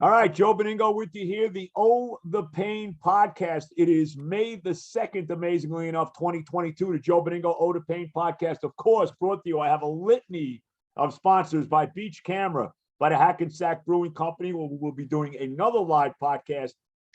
All right, Joe Benigno with you here, the Oh the Pain podcast. It is May the 2nd, amazingly enough, 2022, the Joe Benigno Oh the Pain podcast. Of course, brought to you, I have a litany of sponsors by Beach Camera, by the Hackensack Brewing Company. We'll be doing another live podcast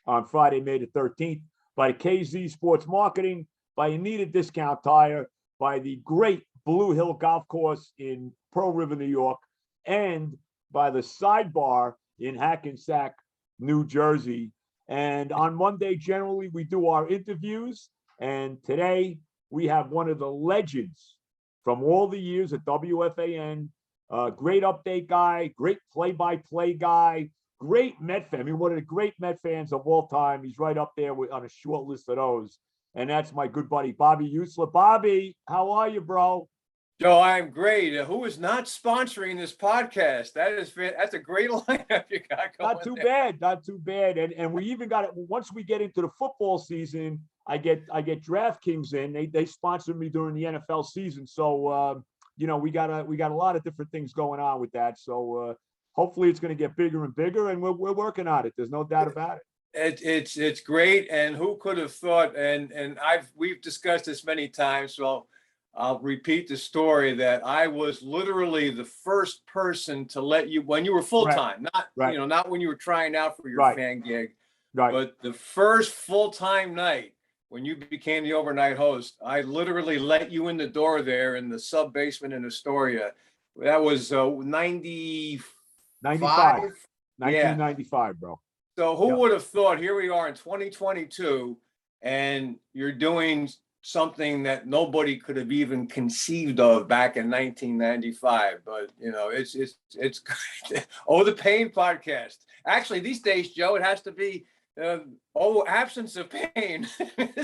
on Friday, May the 13th, by the KZ Sports Marketing, by Anita Discount Tire, by the great Blue Hill Golf Course in Pearl River, New York, and by the Sidebar in Hackensack, New Jersey. And on Monday, generally, we do our interviews. And today, we have one of the legends from all the years at WFAN, great update guy, great play-by-play guy, great Met fan. I mean, one of the great Met fans of all time. He's right up there on a short list of those. And that's my good buddy, Bobby Heussler. Bobby, how are you, bro? Joe, I'm great. Who is not sponsoring this podcast? That's a great lineup you got going. Not too bad, not too bad. And we even got it once we get into the football season. I get DraftKings in. They sponsor me during the NFL season. So we got a lot of different things going on with that. So hopefully it's going to get bigger and bigger, and we're working on it. There's no doubt about it. It's great. And who could have thought? And we've discussed this many times. So I'll repeat the story that I was literally the first person to let you, when you were full-time, not when you were trying out for your fan gig, but the first full-time night when you became the overnight host, I literally let you in the door there in the sub basement in Astoria. That was 95? 1995, bro. So who would have thought, here we are in 2022 and you're doing something that nobody could have even conceived of back in 1995, but it's great. Oh, the Pain podcast. Actually, these days, Joe, it has to be absence of pain.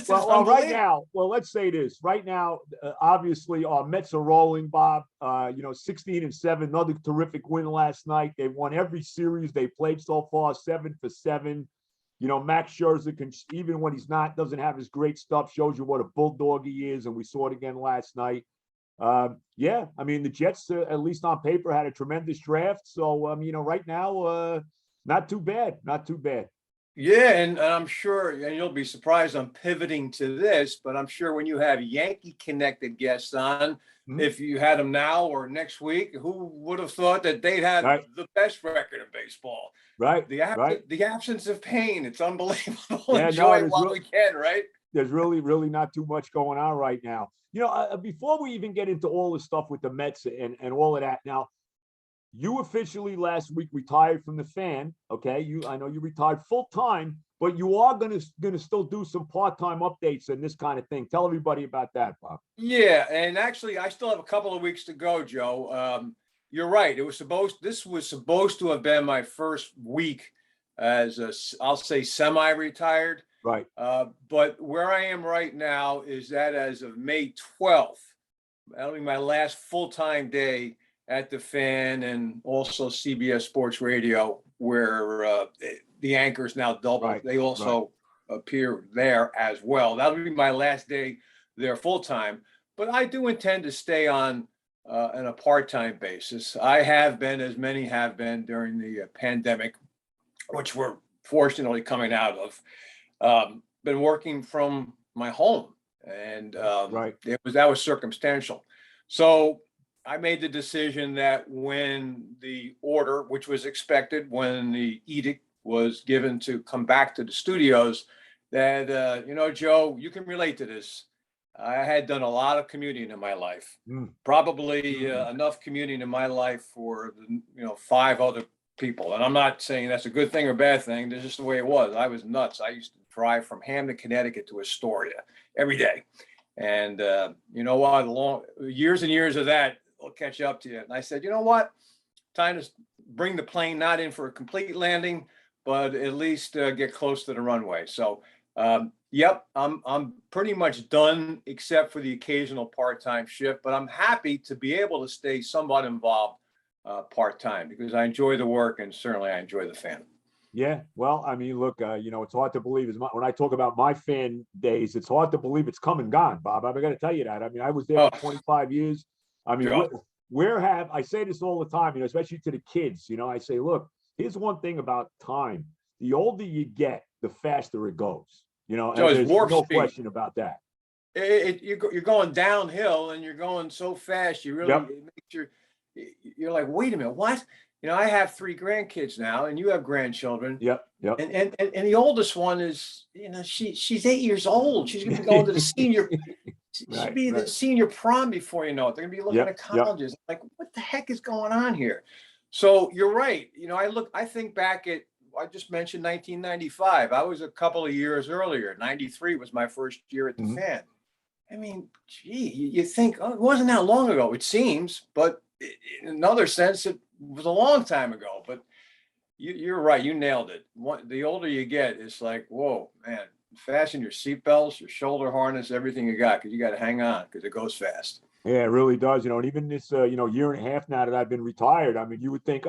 well, right now, let's say this. Right now, obviously, our Mets are rolling, Bob. 16-7, another terrific win last night. They won every series they played so far, 7-7. Max Scherzer can, even when doesn't have his great stuff, shows you what a bulldog he is, and we saw it again last night. The Jets, at least on paper, had a tremendous draft. So, right now, not too bad. Yeah, and I'm sure, and you'll be surprised I'm pivoting to this, but I'm sure when you have Yankee-connected guests on, if you had them now or next week, who would have thought that they'd have the best record in baseball? Right. The absence of pain. It's unbelievable. Enjoy it while we can, right? There's really not too much going on right now. Before we even get into all the stuff with the Mets and all of that, now, you officially last week retired from the Fan. Okay, I know you retired full time, but you are gonna still do some part-time updates and this kind of thing. Tell everybody about that, Bob. Yeah, and actually, I still have a couple of weeks to go, Joe. You're right. This was supposed to have been my first week as I'll say semi-retired. Right. But where I am right now is that as of May 12th, that'll be my last full-time day at the Fan and also CBS Sports Radio, where the anchors now double. Right. They also appear there as well. That'll be my last day there full-time. But I do intend to stay on a part-time basis. I have been, as many have been during the pandemic, which we're fortunately coming out of. Been working from my home, and that was circumstantial. So I made the decision that when the order, which was expected, when the edict was given to come back to the studios, that, Joe, you can relate to this. I had done a lot of commuting in my life, probably enough commuting in my life for, 5 other people. And I'm not saying that's a good thing or bad thing. That's just the way it was. I was nuts. I used to drive from Hamden, Connecticut to Astoria every day. And you know what? Years and years of that will catch up to you. And I said, you know what? Time to bring the plane not in for a complete landing, but at least get close to the runway. So, I'm pretty much done except for the occasional part-time shift, but I'm happy to be able to stay somewhat involved part-time because I enjoy the work and certainly I enjoy the Fan. Yeah, well, I mean, look, it's hard to believe. When I talk about my Fan days, it's hard to believe it's come and gone, Bob. I'm going to tell you that. I mean, I was there for 25 years. I mean, I say this all the time, especially to the kids. I say, look, here's one thing about time. The older you get, the faster it goes. And Joe, it's there's warp no speed. question about that. You're going downhill and you're going so fast. You really, it makes you're like, wait a minute, what? I have 3 grandkids now, and you have grandchildren. Yep. And the oldest one is, she's 8 years old. She's going to be going to the senior. She'll be the senior prom before you know it. They're going to be looking at colleges. Like, what the heck is going on here? So you're right. I think back at, I just mentioned 1995. I was a couple of years earlier. 93 was my first year at the Fan. I mean, gee, you think, it wasn't that long ago, it seems, but in another sense, it was a long time ago. But you're right. You nailed it. The older you get, it's like, whoa, man, fasten your seatbelts, your shoulder harness, everything you got, because you got to hang on because it goes fast. Yeah, it really does. And even this, year and a half now that I've been retired, I mean, you would think,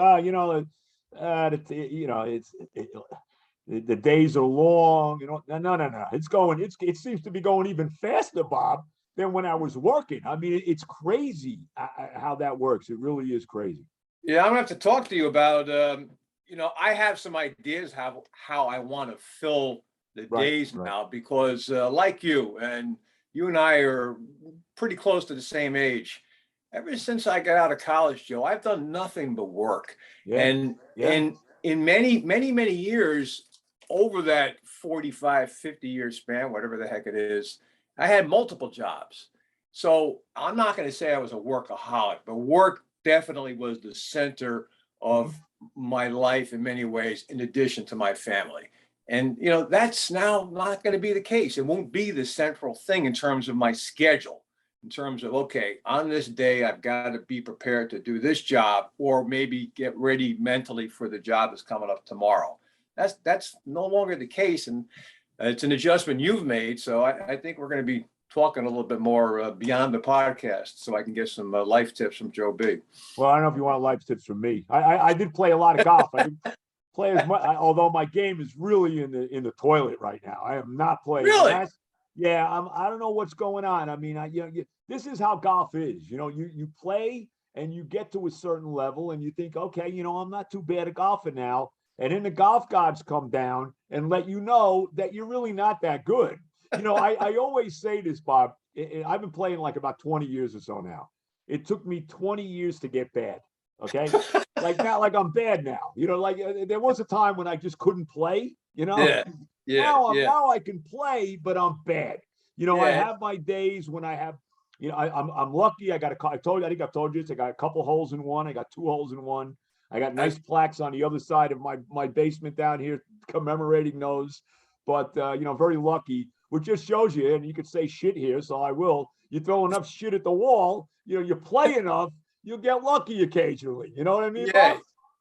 the days are long. No. It seems to be going even faster, Bob, than when I was working. I mean, it's crazy how that works. It really is crazy. Yeah, I'm gonna have to talk to you about. I have some ideas how I want to fill the days now, because like you and I are pretty close to the same age. Ever since I got out of college, Joe, I've done nothing but work. And in many, many, many years, over that 45, 50-year span, whatever the heck it is, I had multiple jobs. So I'm not going to say I was a workaholic, but work definitely was the center of my life in many ways, in addition to my family. And, that's now not going to be the case. It won't be the central thing in terms of my schedule, in terms of, okay, on this day, I've got to be prepared to do this job, or maybe get ready mentally for the job that's coming up tomorrow. That's no longer the case. And it's an adjustment you've made. So I think we're going to be talking a little bit more beyond the podcast, so I can get some life tips from Joe B. Well, I don't know if you want life tips from me. I did play a lot of golf. I didn't play as much, although my game is really in the toilet right now. I am not playing. Really? I don't know what's going on. I mean, this is how golf is. You play and you get to a certain level and you think, okay, I'm not too bad at golfing now. And then the golf gods come down and let you know that you're really not that good. I always say this, Bob. I've been playing like about 20 years or so now. It took me 20 years to get bad. Okay. like I'm bad now. There was a time when I just couldn't play, Now I can play, but I'm bad. I have my days when I have, I'm lucky. I think I've told you this. I got a couple holes in one. I got 2 holes in one. I got nice plaques on the other side of my basement down here commemorating those. But, very lucky, which just shows you, and you could say shit here, so I will. You throw enough shit at the wall, you play enough, you'll get lucky occasionally. You know what I mean? Yeah.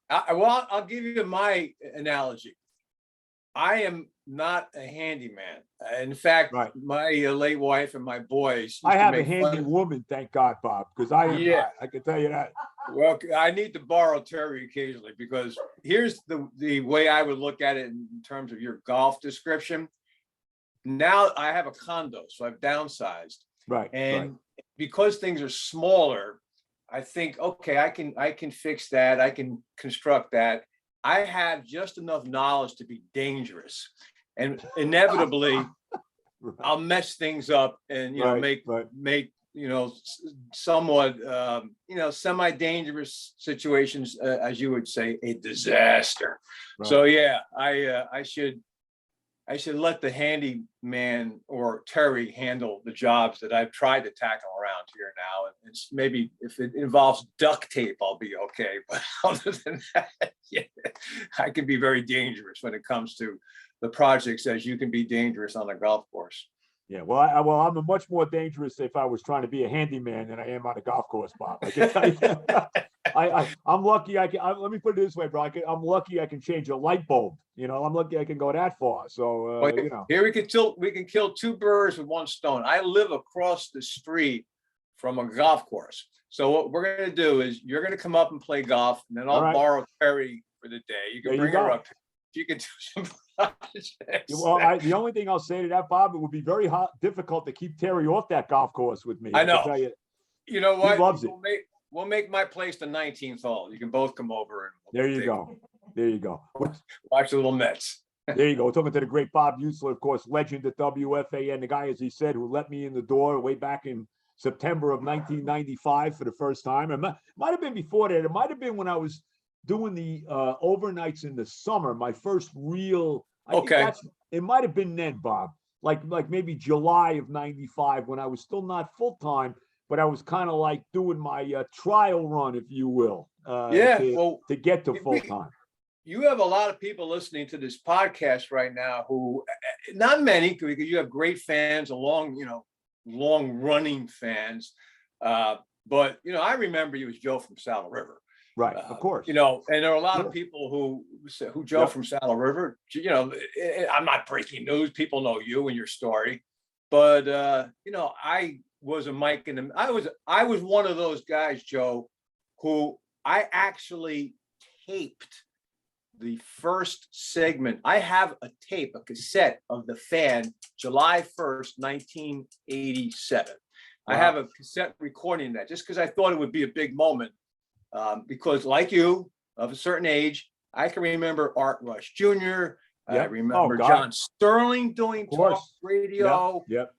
I'll give you my analogy. I am not a handyman. In fact, my late wife and my boys. I have a handy woman, thank God, Bob, because I am not. I can tell you that. Well, I need to borrow Terry occasionally, because here's the way I would look at it in terms of your golf description. Now I have a condo, so I've downsized. Right. And because things are smaller, I think, okay, I can fix that. I can construct that. I have just enough knowledge to be dangerous, and inevitably I'll mess things up and make somewhat semi-dangerous situations, as you would say, a disaster. Right. So I should let the handyman or Terry handle the jobs that I've tried to tackle around here now. And maybe if it involves duct tape, I'll be okay. But other than that, I can be very dangerous when it comes to the projects, as you can be dangerous on a golf course. Yeah, well, I'm much more dangerous if I was trying to be a handyman than I am on a golf course, Bob. I can tell you. I'm lucky. Let me put it this way, bro. I'm lucky I can change a light bulb. I'm lucky I can go that far. So here we can kill 2 birds with 1 stone. I live across the street from a golf course. So what we're gonna do is you're gonna come up and play golf, and then I'll borrow Terry for the day. You can bring her up. You can do some projects. Well, the only thing I'll say to that, Bob, it would be very difficult to keep Terry off that golf course with me. I know. You know what? He loves it. We'll make my place the 19th hole. You can both come over. And there you go. There you go. Watch the little Mets. There you go. We're talking to the great Bob Heussler, of course, legend at WFAN, the guy, as he said, who let me in the door way back in September of 1995 for the first time. It might have been before that. It might have been when I was doing the overnights in the summer, my first real, it might have been then, Bob, like maybe July of 95 when I was still not full-time, but I was kind of like doing my trial run, if you will, to get to full-time. You have a lot of people listening to this podcast right now who, not many, because you have great fans, long running fans. But, I remember you as Joe from Saddle River. Right, of course. And there are a lot of people who Joe from Saddle River, I'm not breaking news. People know you and your story. But, I was a Mike and I was one of those guys, Joe, who I actually taped the first segment. I have a cassette of the Fan, July 1st, 1987. Wow. I have a cassette recording that just because I thought it would be a big moment. Because like you, of a certain age, I can remember Art Rush Jr. I remember John Sterling doing talk radio. Yep.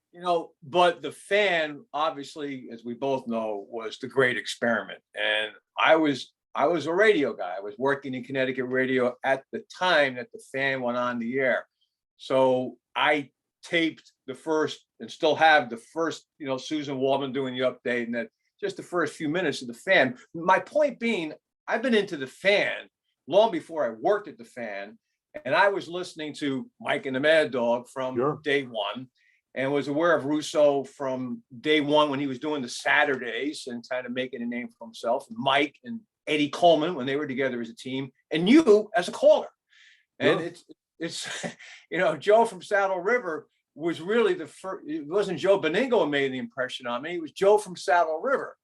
But the Fan, obviously, as we both know, was the great experiment. And I was a radio guy. I was working in Connecticut radio at the time that the Fan went on the air. So I taped the first and still have the first, Susan Waldman doing the update and that just the first few minutes of the Fan. My point being, I've been into the Fan long before I worked at the Fan. And I was listening to Mike and the Mad Dog from day one and was aware of Russo from day one when he was doing the Saturdays and kind of making a name for himself. Mike and Eddie Coleman when they were together as a team, and you as a caller. And it's Joe from Saddle River was really the first. It wasn't Joe Benigno who made the impression on me. It was Joe from Saddle River.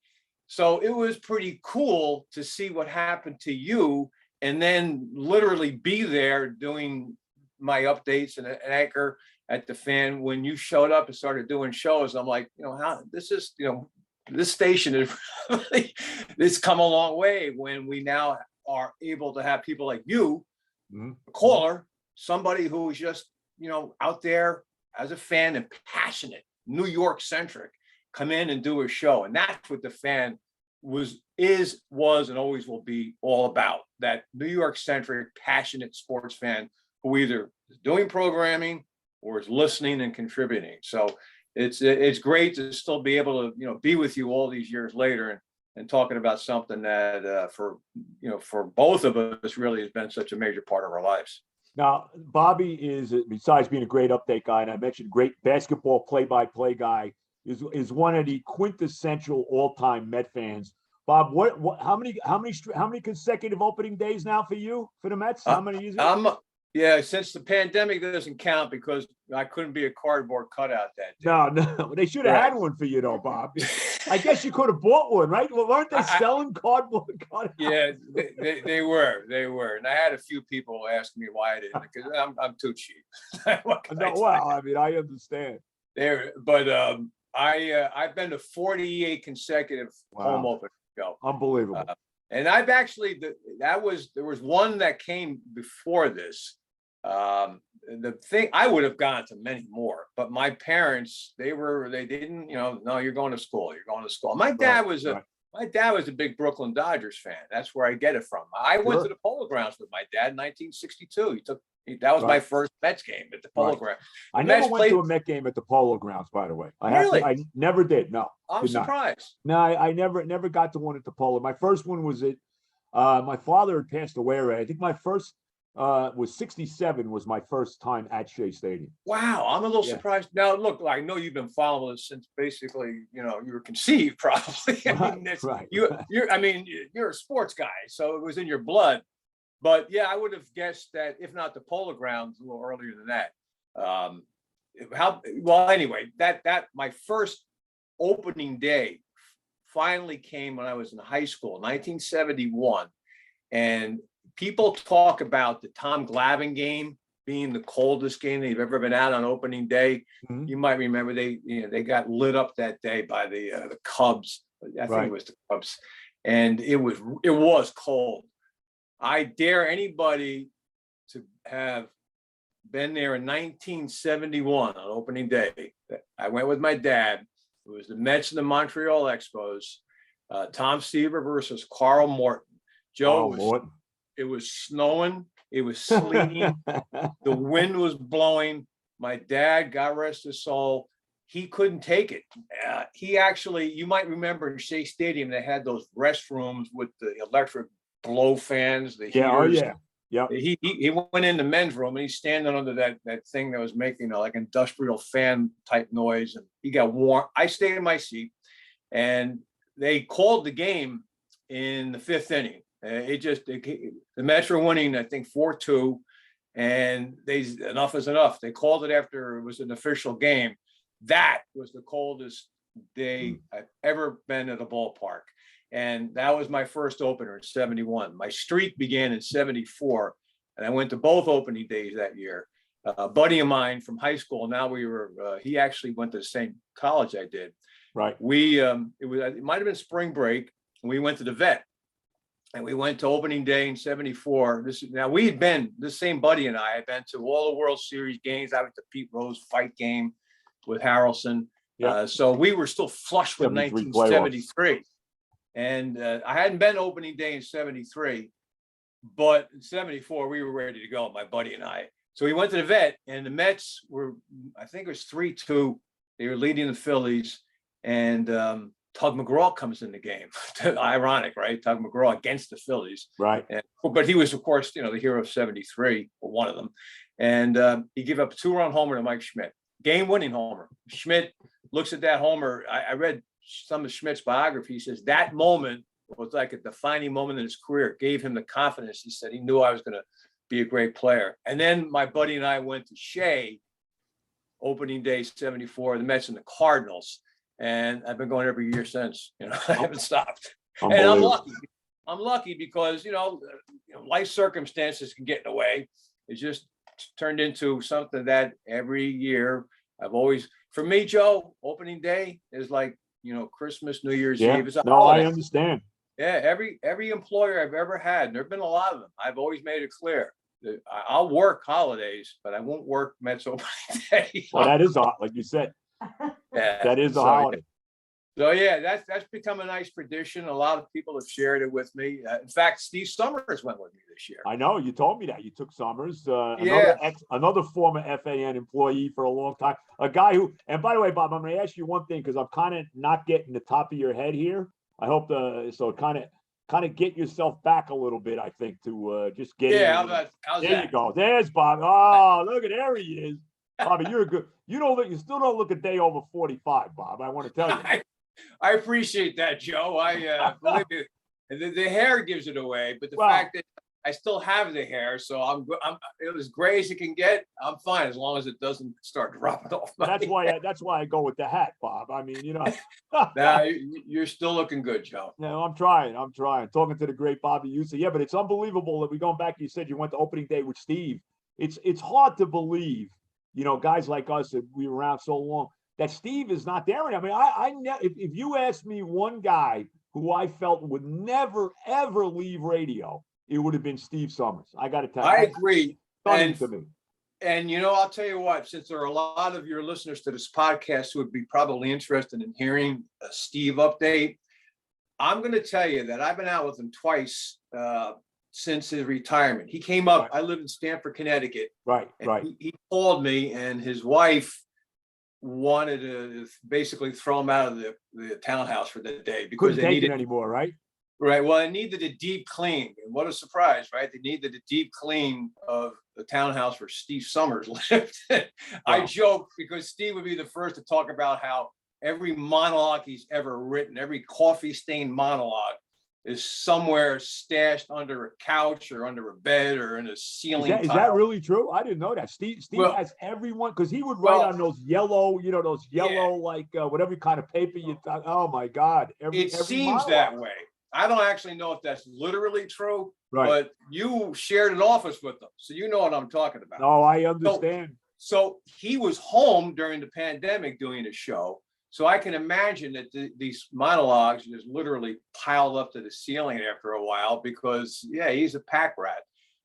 So it was pretty cool to see what happened to you and then literally be there doing my updates and an anchor at the Fan when you showed up and started doing shows. I'm like, how this is, this station is really, it's come a long way when we now are able to have people like you, a caller, somebody who is just, out there as a fan and passionate, New York centric, come in and do a show. And that's what the Fan was, and always will be all about. That New York centric, passionate sports fan who either is doing programming or is listening and contributing. So it's great to still be able to, be with you all these years later and talking about something that for both of us really has been such a major part of our lives. Now, Bobby is, besides being a great update guy, and I mentioned great basketball play-by-play guy, is one of the quintessential all-time Met fans. Bob, how many consecutive opening days now for you for the Mets? How many is it? Yeah, since the pandemic doesn't count because I couldn't be a cardboard cutout that day. No, they should have had one for you though, Bob. I guess you could have bought one, right? Well, weren't they selling cardboard cutouts? Yeah, they were, and I had a few people ask me why I didn't because I'm too cheap. I understand. I've been to 48 consecutive home openings. Unbelievable. And I've actually, there was one that came before this. The thing, I would have gone to many more, but my parents, they didn't, no, you're going to school. My dad was a big Brooklyn Dodgers fan. That's where I get it from. I went to the Polo Grounds with my dad in 1962. That was my first Mets game at the Polo Grounds. I never went to a Met game at the Polo Grounds, by the way. I never did. No, I'm surprised. No, I never got to one at the Polo. My first one was at, my father had passed away already. I think my first was 67 was my first time at Shea Stadium. Wow, I'm a little surprised. Now, look, I know you've been following this since basically, you were conceived, probably. You're a sports guy, so it was in your blood. But yeah, I would have guessed that if not the Polo Grounds, a little earlier than that. Anyway, that my first opening day finally came when I was in high school, 1971, and people talk about the Tom Glavine game being the coldest game they've ever been at on opening day. Mm-hmm. You might remember they got lit up that day by the Cubs. I think it was the Cubs, and it was cold. I dare anybody to have been there in 1971 on opening day. I went with my dad. It was the Mets and the Montreal Expos. Tom Seaver versus Carl Morton. Joe, it was snowing. It was sleeting. The wind was blowing. My dad, God rest his soul, he couldn't take it. He actually, you might remember in Shea Stadium, they had those restrooms with the electric blow fans, the heaters. Oh yeah. Yeah. He went in the men's room and he's standing under that thing that was making like industrial fan type noise, and he got warm. I stayed in my seat, and they called the game in the fifth inning. The Mets were winning, I think 4-2, and enough is enough. They called it after it was an official game. That was the coldest day I've ever been at a ballpark. And that was my first opener in 71. My streak began in 74, and I went to both opening days that year. A buddy of mine from high school, now he actually went to the same college I did. Right. It might have been spring break. We went to the vet, and we went to opening day in 74. This same buddy and I had been to all the World Series games. I went to Pete Rose fight game with Harrelson. Yeah. So we were still flush with 1973. Playoffs. And I hadn't been opening day in 73, but in 74, we were ready to go, my buddy and I. So we went to the vet, and the Mets were, I think it was 3-2. They were leading the Phillies, and Tug McGraw comes in the game. Ironic, right? Tug McGraw against the Phillies. Right. But he was, of course, the hero of 73, or one of them. And he gave up a 2-run homer to Mike Schmidt. Game-winning homer. Schmidt looks at that homer. I read some of Schmidt's biography. He says that moment was like a defining moment in his career. It gave him the confidence. He said he knew I was going to be a great player. And then my buddy and I went to Shea, opening day 74, the Mets and the Cardinals. And I've been going every year since. I haven't stopped. And I'm lucky. I'm lucky because, life circumstances can get in the way. It just turned into something that every year I've always, for me, Joe, opening day is like, Christmas, New Year's Eve. It's a holiday. I understand. Yeah, every employer I've ever had, and there have been a lot of them, I've always made it clear that I'll work holidays, but I won't work Mets opening day. Well, that is like you said. Yeah, that is a holiday. So yeah, that's become a nice tradition. A lot of people have shared it with me. In fact, Steve Summers went with me this year. I know, you told me that. You took Summers, yeah. another former FAN employee for a long time. A guy who, and by the way, Bob, I'm going to ask you one thing because I'm kind of not getting the top of your head here. I hope so kind of get yourself back a little bit, I think, to just get in. How's there that? You go. There's Bob. Oh, look at there he is. Bobby, you're good. You still don't look a day over 45, Bob. I want to tell you. I appreciate that, Joe. I believe you, the hair gives it away, but the fact that I still have the hair, so I'm as gray as it can get. I'm fine as long as it doesn't start dropping off. That's why I go with the hat, Bob. I mean, Now you're still looking good, Joe. No, I'm trying. Talking to the great Bobby Heussler. Yeah, but it's unbelievable that we going back. You said you went to opening day with Steve. It's hard to believe, guys like us that we were around so long, that Steve is not there. I mean, if you asked me one guy who I felt would never, ever leave radio, it would have been Steve Summers. I got to tell you. I agree. Stunning to me. And, I'll tell you what, since there are a lot of your listeners to this podcast who would be probably interested in hearing a Steve update, I'm going to tell you that I've been out with him twice since his retirement. He came up, I live in Stamford, Connecticut. Right. He called me, and his wife wanted to basically throw him out of the townhouse for the day because they needed it anymore, right? Right. Well, they needed a deep clean. And what a surprise, right? They needed a deep clean of the townhouse where Steve Summers lived. I joke because Steve would be the first to talk about how every monologue he's ever written, every coffee-stained monologue is somewhere stashed under a couch or under a bed or in a ceiling. Is that really true? I didn't know that. Steve has everyone, because he would write on those yellow, like whatever kind of paper you thought. Oh my God. It seems that way. I don't actually know if that's literally true, but you shared an office with them, so you know what I'm talking about. No, I understand. So he was home during the pandemic doing a show. So I can imagine that these monologues just literally piled up to the ceiling after a while because, yeah, he's a pack rat.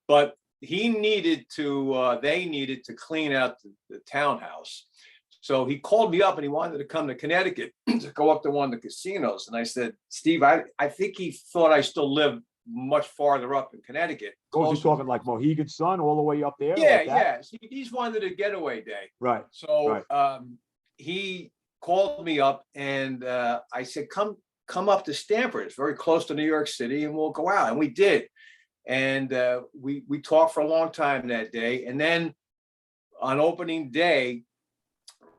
But they needed to clean out the townhouse. So he called me up and he wanted to come to Connecticut to go up to one of the casinos. And I said, Steve, I think he thought I still lived much farther up in Connecticut. Oh, you're talking like Mohegan Sun all the way up there? Yeah, like yeah. He's wanted a getaway day. Right. So he called me up and I said, come up to Stamford. It's very close to New York City and we'll go out. And we did. And we talked for a long time that day. And then on opening day,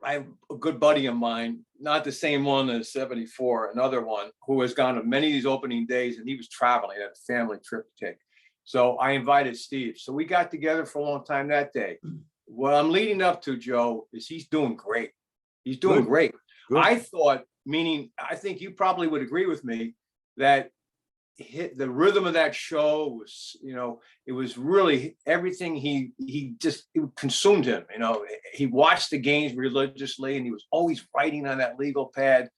I have a good buddy of mine, not the same one as 74, another one who has gone to many of these opening days and he was traveling, he had a family trip to take. So I invited Steve. So we got together for a long time that day. What I'm leading up to, Joe, is he's doing great. He's doing great. Good. I thought, meaning I think you probably would agree with me that the rhythm of that show was, it was really everything it consumed him. He watched the games religiously and he was always writing on that legal pad.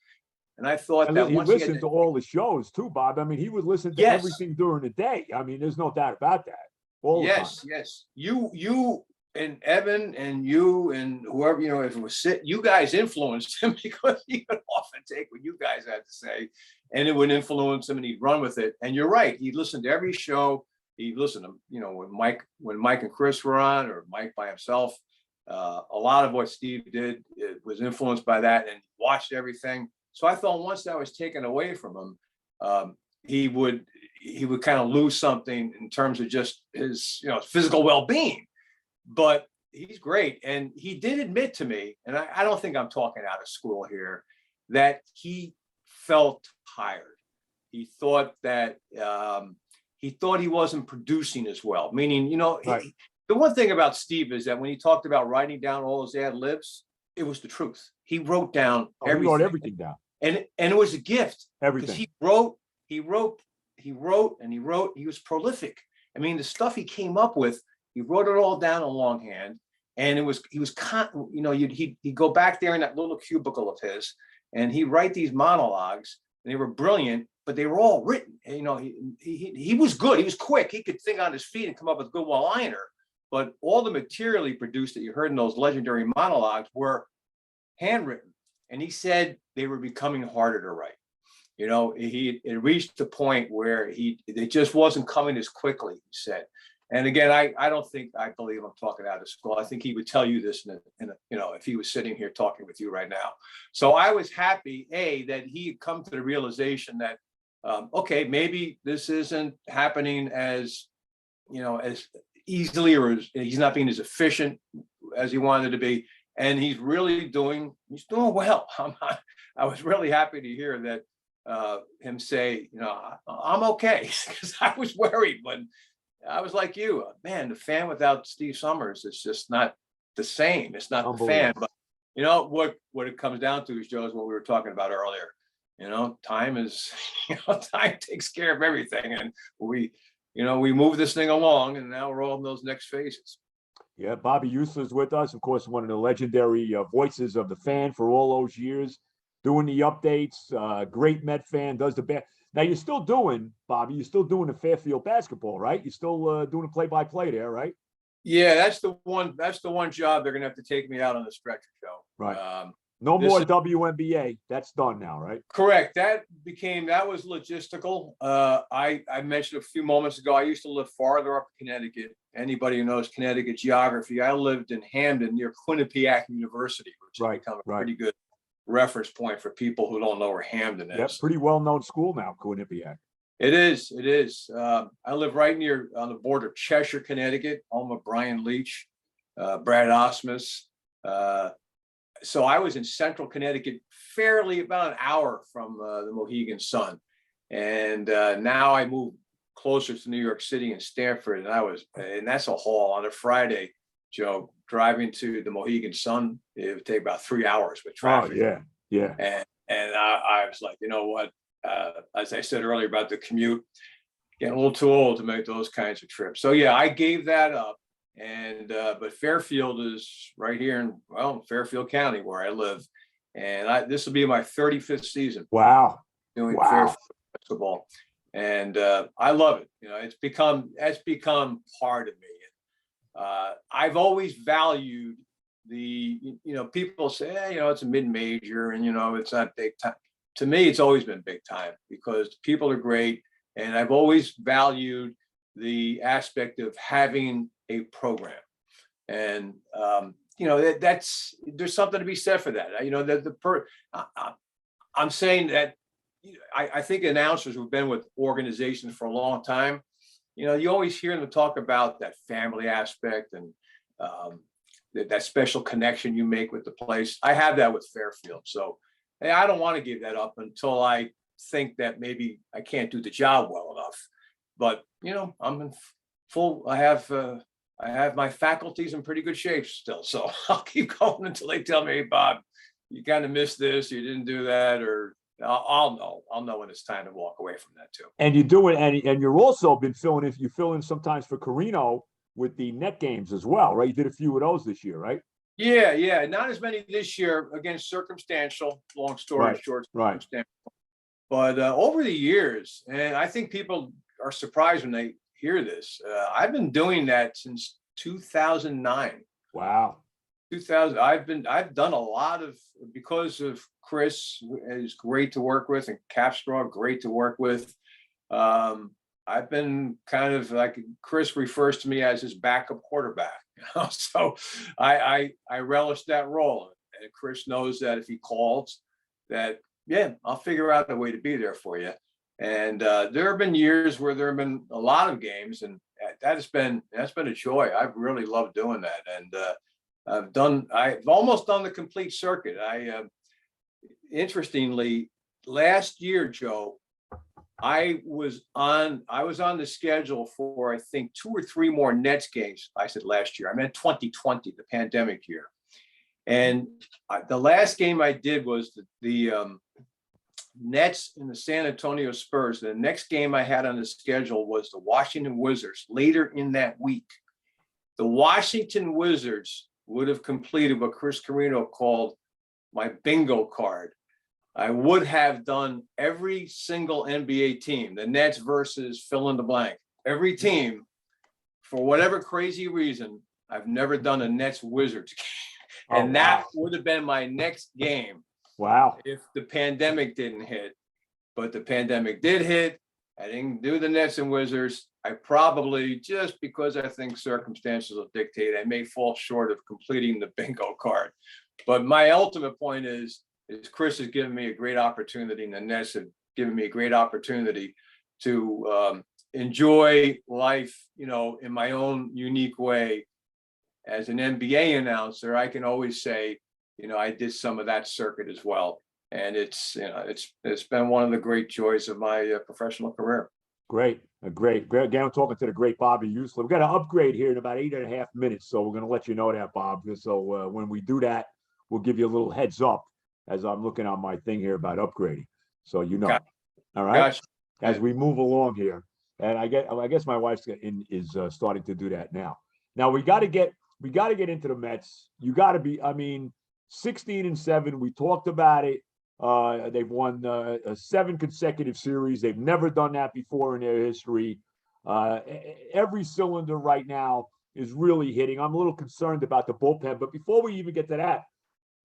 And I thought that he listened to all the shows too, Bob. I mean, he would listen to everything during the day. I mean, there's no doubt about that. Yes. You and Evan and you and whoever, if it was you guys influenced him because he would often take what you guys had to say and it would influence him and he'd run with it. And you're right. He'd listen to every show. He'd listen to, when Mike and Chris were on or Mike by himself. A lot of what Steve did was influenced by that and watched everything. So I thought once that was taken away from him, he would kind of lose something in terms of just his, physical well-being. But he's great. And he did admit to me, and I don't think I'm talking out of school here, that he felt tired. He thought that he wasn't producing as well. Meaning, the one thing about Steve is that when he talked about writing down all his ad libs, it was the truth. He wrote down everything. He wrote everything down. And it was a gift. Everything. He wrote. He was prolific. I mean, the stuff he came up with, he wrote it all down in longhand. And he'd go back there in that little cubicle of his and he'd write these monologues and they were brilliant, but they were all written. He was good. He was quick. He could think on his feet and come up with a good one-liner. But all the material he produced that you heard in those legendary monologues were handwritten. And he said they were becoming harder to write. It reached the point where it just wasn't coming as quickly, he said. And again, I believe I'm talking out of school. I think he would tell you this if he was sitting here talking with you right now. So I was happy, that he had come to the realization that, okay, maybe this isn't happening as easily, or he's not being as efficient as he wanted to be. And he's doing well. I was really happy to hear that him say, I'm okay, because I was worried when I was like you, man, the fan without Steve Summers is just not the same. It's not the fan, but what it comes down to is, Joe, is what we were talking about earlier. Time takes care of everything. And we move this thing along and now we're all in those next phases. Yeah, Bobby Heussler is with us, of course, one of the legendary voices of the fan for all those years, doing the updates. Great Met fan, does the best. Now you're still doing, Bobby, the Fairfield basketball, right? You're still doing a play-by-play there, right? Yeah, that's the one job they're gonna have to take me out on the stretcher, Joe. Right. No more WNBA. That's done now, right? Correct. That was logistical. I mentioned a few moments ago, I used to live farther up in Connecticut. Anybody who knows Connecticut geography, I lived in Hamden near Quinnipiac University, which has become a pretty good reference point for people who don't know where Hamden is. Yeah, pretty well-known school now, Quinnipiac. It is. I live right on the border of Cheshire, Connecticut, home of Brian Leach, Brad Osmus. So I was in central Connecticut, fairly about an hour from the Mohegan Sun. And now I moved closer to New York City and Stamford. And that's a haul on a Friday, Joe. Driving to the Mohegan Sun, it would take about 3 hours with traffic. Oh, yeah. And I was like, you know what? As I said earlier about the commute, getting a little too old to make those kinds of trips. So yeah, I gave that up. And but Fairfield is right here in Fairfield County where I live. And this will be my 35th season Wow. doing Wow. Fairfield basketball. And I love it. It's become part of me. I've always valued people say, hey, it's a mid-major and, it's not big time. To me, it's always been big time because people are great. And I've always valued the aspect of having a program. And, there's something to be said for that. I'm saying that I think announcers who've been with organizations for a long time, you always hear them talk about that family aspect and that special connection you make with the place. I have that with Fairfield. So hey, I don't want to give that up until I think that maybe I can't do the job well enough. But, I'm in full, I have my faculties in pretty good shape still. So I'll keep going until they tell me, hey, Bob, you kind of missed this, you didn't do that, or I'll know when it's time to walk away from that too. And you do it, and you're also been you fill in sometimes for Carino with the net games as well, right? You did a few of those this year, right? Yeah. Not as many this year. Again, circumstantial, long story short. Right. But over the years, and I think people are surprised when they hear this, I've been doing that since 2009. Wow. 2000. I've done a lot of, because of Chris is great to work with and Capstraw, great to work with. I've been kind of like, Chris refers to me as his backup quarterback. So I relish that role. And Chris knows that if he calls that, yeah, I'll figure out a way to be there for you. And there have been years where there have been a lot of games, and that's been a joy. I've really loved doing that. And I've almost done the complete circuit. Interestingly, last year, Joe, I was on the schedule for, I think, 2 or 3 more Nets games. I said last year, I meant 2020, the pandemic year. And the last game I did was the Nets and the San Antonio Spurs. The next game I had on the schedule was the Washington Wizards later in that week. The Washington Wizards would have completed what Chris Carino called my bingo card. I would have done every single NBA team, the Nets versus fill in the blank. Every team, for whatever crazy reason, I've never done a Nets Wizards game. And that would have been my next game. Wow. If the pandemic didn't hit. But the pandemic did hit. I didn't do the Nets and Wizards. I probably, just because I think circumstances will dictate, I may fall short of completing the bingo card. But my ultimate point is Chris has given me a great opportunity, and the Nets have given me a great opportunity to enjoy life, in my own unique way. As an NBA announcer, I can always say, I did some of that circuit as well. And it's been one of the great joys of my professional career. Great. Again, I'm talking to the great Bobby Heussler. We've got to upgrade here in about 8.5 minutes. So we're going to let you know that, Bob. So when we do that, we'll give you a little heads up as I'm looking on my thing here about upgrading. So Gotcha. All right. Gotcha. As we move along here. And I guess my wife is starting to do that now. Now we got to get into the Mets. You got to be, 16-7. We talked about it. They've won 7 consecutive series. They've never done that before in their history. Every cylinder right now is really hitting. I'm a little concerned about the bullpen, but before we even get to that,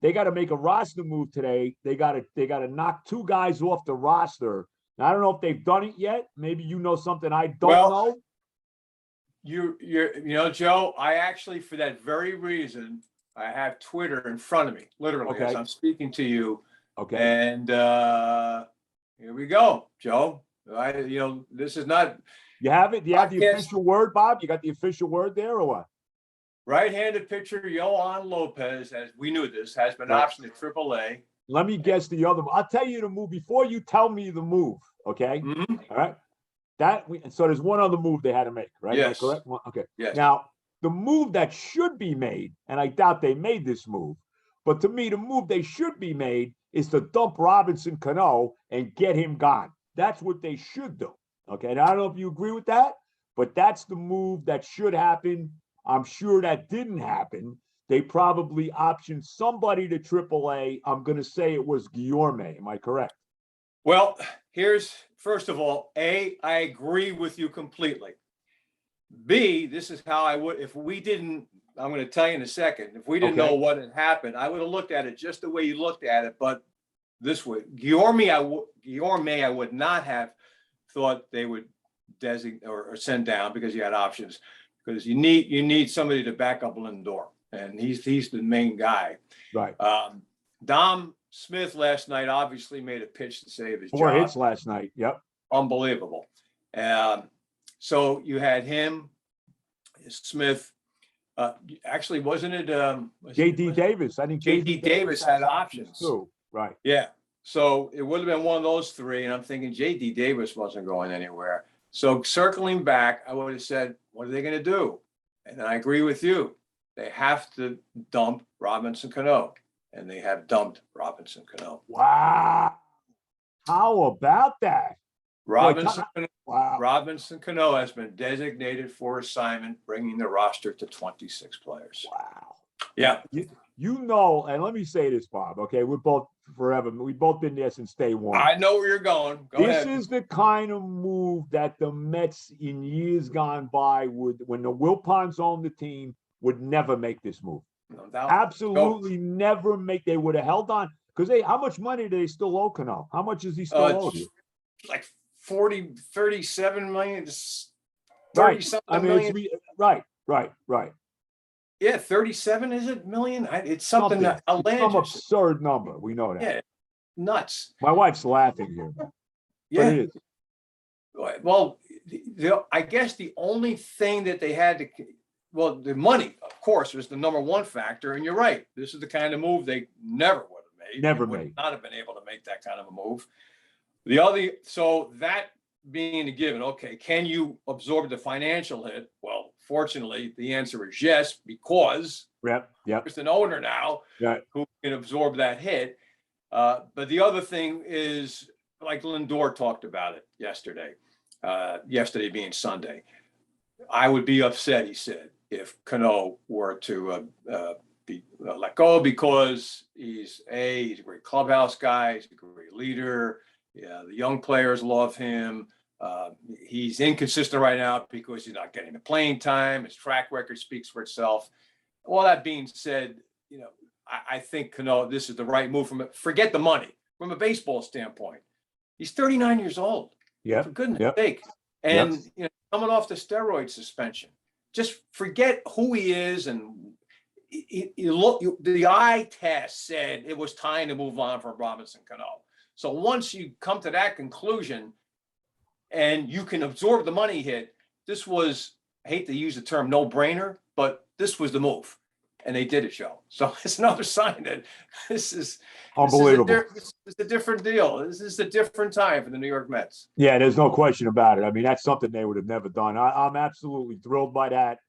they got to make a roster move today. They got to knock 2 guys off the roster. Now, I don't know if they've done it yet. Maybe you know something I don't know. Joe, I actually, for that very reason, I have Twitter in front of me, literally, as I'm speaking to you. Okay. And here we go, Joe. This is not. You have it? Do you have the official word, Bob? You got the official word there or what? Right-handed pitcher Yohan Lopez, as we knew this, has been optioned to AAA. Let me guess the other. I'll tell you the move before you tell me the move. Okay. Mm-hmm. All right. So there's one other move they had to make, right? Yes. Correct. Okay. Yes. Now the move that should be made, and I doubt they made this move, but to me the move they should be made is to dump Robinson Cano and get him gone. That's what they should do. Okay. Now, I don't know if you agree with that, but that's the move that should happen. I'm sure that didn't happen. they probably optioned somebody to AAA. I'm going to say it was Guillorme. Am I correct? Well, first of all, A, I agree with you completely. B, this is how I would, if we didn't, I'm going to tell you in a second, if we didn't know what had happened, I would have looked at it just the way you looked at it, but this way. Guillorme, I would not have thought they would designate or send down because you had options, because you need somebody to back up Lindor, and he's the main guy. Right. Dom Smith last night obviously made a pitch to save his 4 job. hits last night. Yep. Unbelievable. So you had him, Smith. Actually, wasn't it? J.D. Davis. I think J.D. Davis had options too. Right. Yeah. So it would have been one of those three, and I'm thinking J.D. Davis wasn't going anywhere. So circling back, I would have said, what are they going to do? And I agree with you. They have to dump Robinson Cano, and they have dumped Robinson Cano. Wow. How about that? Robinson Cano has been designated for assignment, bringing the roster to 26 players. Wow. Yeah. You know, and let me say this, Bob, okay? We've both been there since day one. I know where you're going. Go ahead. This is the kind of move that the Mets in years gone by when the Wilpons owned the team, would never make this move. No doubt. Absolutely never make. They would have held on, because how much money do they still owe Cano? How much is he still owed you? Like 37 million. 30 million. Right. Yeah, 37 is it million? It's something outlandish. Some absurd number. We know that. Yeah, nuts. My wife's laughing here. Yeah. But it is. Well, I guess the only thing that they had to, the money, of course, was the number one factor. And you're right. This is the kind of move they never would have made. Never would made. Not have been able to make that kind of a move. So that being a given, okay, can you absorb the financial hit? Well, fortunately, the answer is yes, because there's an owner now who can absorb that hit. But the other thing is, like Lindor talked about it yesterday being Sunday, I would be upset, he said, if Cano were to be let go, because he's a great clubhouse guy, he's a great leader. Yeah, the young players love him. He's inconsistent right now because he's not getting the playing time. His track record speaks for itself. All that being said, I think Cano, this is the right move forget the money, from a baseball standpoint. He's 39 years old. Yeah. For goodness sake. And coming off the steroid suspension. Just forget who he is, and the eye test said it was time to move on from Robinson Cano. So once you come to that conclusion and you can absorb the money hit, this was, I hate to use the term no-brainer, but this was the move. And they did it, Joe. So it's another sign that this is unbelievable. This is a different deal. This is a different time for the New York Mets. Yeah, there's no question about it. I mean, that's something they would have never done. I'm absolutely thrilled by that,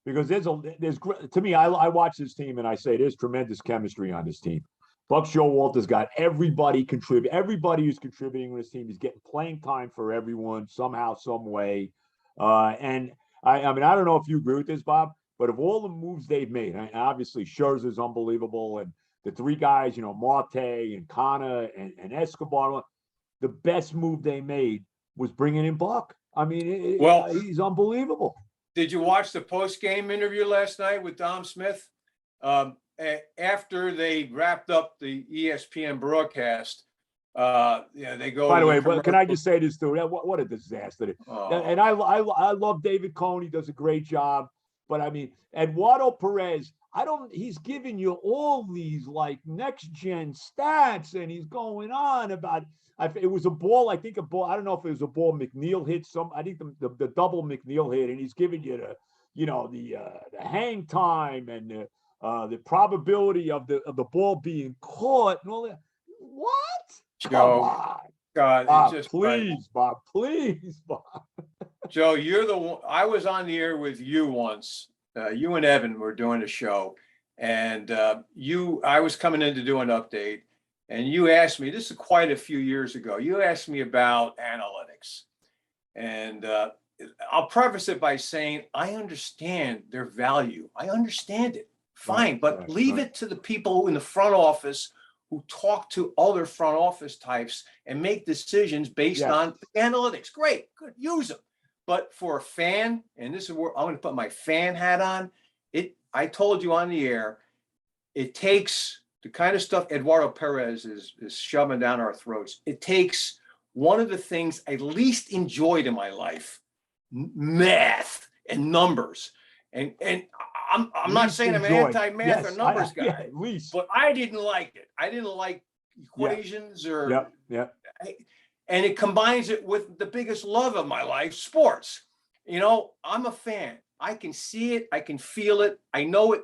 because to me, I watch this team and I say there's tremendous chemistry on this team. Buck Showalter's got everybody contribute. Everybody who's contributing to this team is getting playing time for everyone somehow, some way. And I mean, I don't know if you agree with this, Bob, but of all the moves they've made, and obviously Scherzer's unbelievable, and the three guys, Marte and Kana and Escobar, the best move they made was bringing in Buck. I mean, he's unbelievable. Did you watch the post-game interview last night with Dom Smith? After they wrapped up the ESPN broadcast, they go. By the way, can I just say this too? What a disaster! And I love David Cohn. He does a great job. But I mean, Eduardo Perez, he's giving you all these like next gen stats, and he's going on about, it was a ball, I think I don't know if it was a ball McNeil hit I think the double McNeil hit, and he's giving you the hang time and the probability of the ball being caught and all that. What? Come on. God, Bob, please, Bob. Joe, you're the one. I was on the air with you once. You and Evan were doing a show, and I was coming in to do an update, and you asked me, this is quite a few years ago, you asked me about analytics. And I'll preface it by saying, I understand their value. I understand it. fine, but leave it to the people in the front office who talk to other front office types and make decisions based on analytics. Great, good, use them. But for a fan, and this is where I'm going to put my fan hat on, I told you on the air, it takes the kind of stuff Eduardo Perez is shoving down our throats. It takes one of the things I least enjoyed in my life, math and numbers. And I'm not saying I'm an anti-math or numbers guy, but I didn't like it. I didn't like equations or and it combines it with the biggest love of my life, sports. You know, I'm a fan. I can see it. I can feel it. I know it.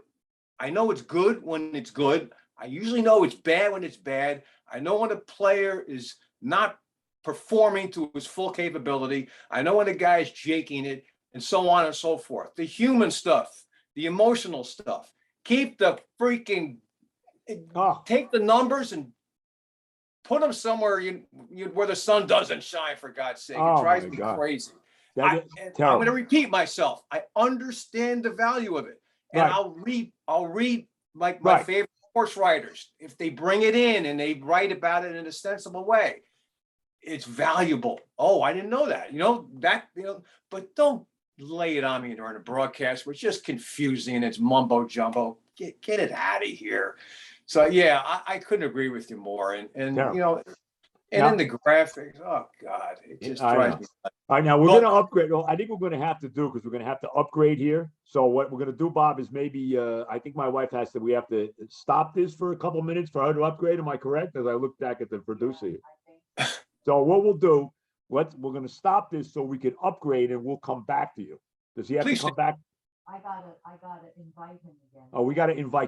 I know it's good when it's good. I usually know it's bad when it's bad. I know when a player is not performing to his full capability. I know when a guy is jaking it, and so on and so forth. The human stuff, the emotional stuff. Keep the freaking, take the numbers and put them somewhere where the sun doesn't shine, for God's sake. It drives me crazy. I'm going to repeat myself. I understand the value of it. And I'll read like my favorite sports writers. If they bring it in and they write about it in a sensible way, it's valuable. Oh, I didn't know that. But don't lay it on me during a broadcast where it's just confusing. It's mumbo jumbo. Get it out of here. So yeah, I couldn't agree with you more. And in the graphics, oh God, it just drives me nuts. All right, now we're going to upgrade. Well, I think we're going to have to do, because we're going to have to upgrade here. So what we're going to do, Bob, is maybe I think my wife has to. We have to stop this for a couple minutes for her to upgrade. Am I correct? As I look back at the producer here. So what we'll do, we're going to stop this so we can upgrade, and we'll come back to you. Does he have to come back? I gotta invite him again. Oh, we got to invite you.